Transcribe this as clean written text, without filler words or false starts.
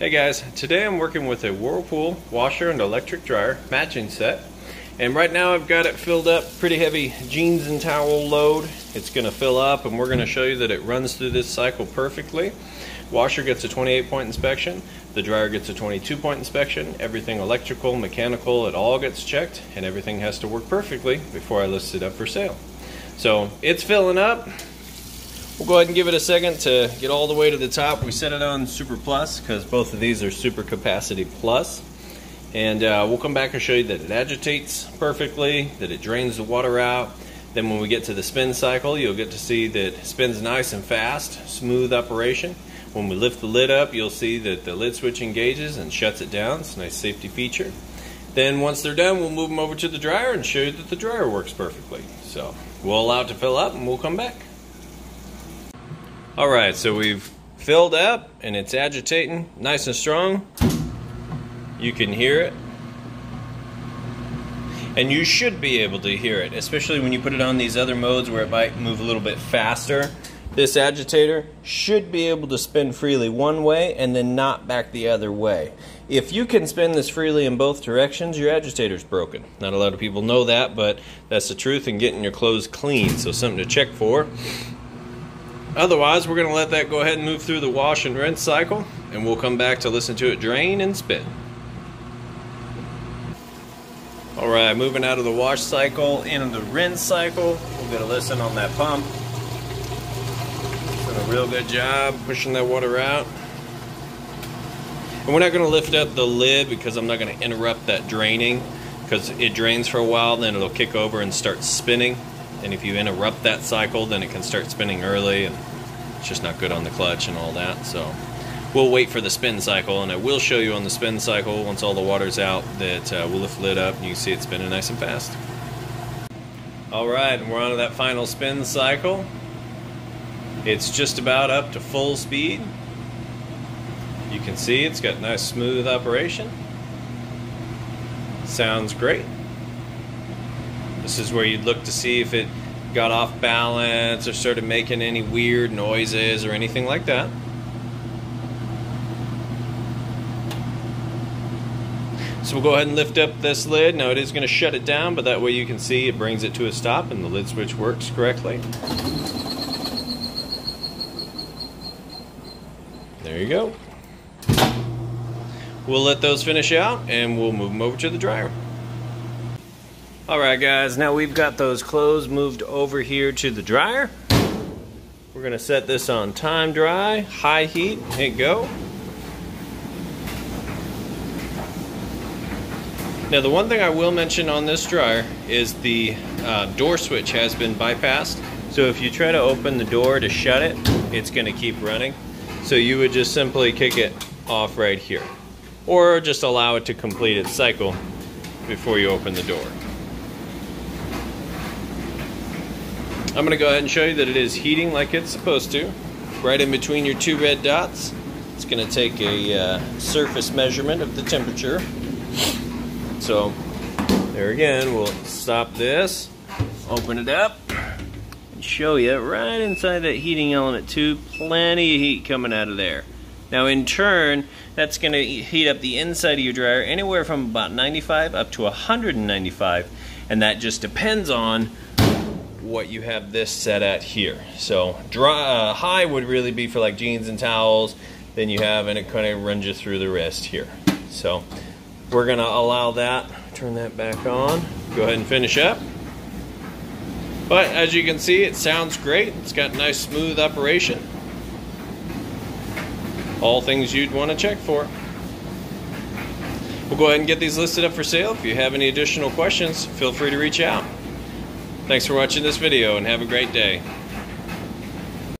Hey guys, today I'm working with a Whirlpool washer and electric dryer matching set, and right now I've got it filled up, pretty heavy jeans and towel load. It's going to fill up and we're going to show you that it runs through this cycle perfectly. Washer gets a 28-point inspection, the dryer gets a 22-point inspection, everything electrical, mechanical, it all gets checked, and everything has to work perfectly before I list it up for sale. So it's filling up. We'll go ahead and give it a second to get all the way to the top. We set it on Super Plus because both of these are Super Capacity Plus. And we'll come back and show you that it agitates perfectly, that it drains the water out. Then when we get to the spin cycle, you'll get to see that it spins nice and fast, smooth operation. When we lift the lid up, you'll see that the lid switch engages and shuts it down. It's a nice safety feature. Then once they're done, we'll move them over to the dryer and show you that the dryer works perfectly. So we'll allow it to fill up and we'll come back. Alright, so we've filled up and it's agitating nice and strong. You can hear it. And you should be able to hear it, especially when you put it on these other modes where it might move a little bit faster. This agitator should be able to spin freely one way and then not back the other way. If you can spin this freely in both directions, your agitator's broken. Not a lot of people know that, but that's the truth in getting your clothes clean, so something to check for. Otherwise, we're going to let that go ahead and move through the wash and rinse cycle, and we'll come back to listen to it drain and spin. Alright, moving out of the wash cycle into the rinse cycle. We'll get a listen on that pump. Doing a real good job pushing that water out. And we're not going to lift up the lid because I'm not going to interrupt that draining, because it drains for a while, then it'll kick over and start spinning. And if you interrupt that cycle, then it can start spinning early, and it's just not good on the clutch and all that. So we'll wait for the spin cycle, and I will show you on the spin cycle, once all the water's out, that we'll lift the lid up and you can see it spinning nice and fast. Alright, we're on to that final spin cycle. It's just about up to full speed. You can see it's got nice smooth operation. Sounds great. This is where you'd look to see if it got off balance or started making any weird noises or anything like that. So we'll go ahead and lift up this lid. Now it is going to shut it down, but that way you can see it brings it to a stop and the lid switch works correctly. There you go. We'll let those finish out and we'll move them over to the dryer. Alright guys, now we've got those clothes moved over here to the dryer. We're going to set this on time dry, high heat, hit go. Now the one thing I will mention on this dryer is the door switch has been bypassed. So if you try to open the door to shut it, it's going to keep running. So you would just simply kick it off right here. Or just allow it to complete its cycle before you open the door. I'm going to go ahead and show you that it is heating like it's supposed to. Right in between your two red dots. It's going to take a surface measurement of the temperature. So, there again, we'll stop this, open it up, and show you right inside that heating element tube, plenty of heat coming out of there. Now in turn, that's going to heat up the inside of your dryer anywhere from about 95 up to 195, and that just depends on what you have this set at here. So high would really be for like jeans and towels, then you have, and it kind of runs you through the wrist here. So we're going to allow that, turn that back on, go ahead and finish up. But as you can see, it sounds great. It's got nice smooth operation. All things you'd want to check for. We'll go ahead and get these listed up for sale. If you have any additional questions, feel free to reach out. Thanks for watching this video and have a great day.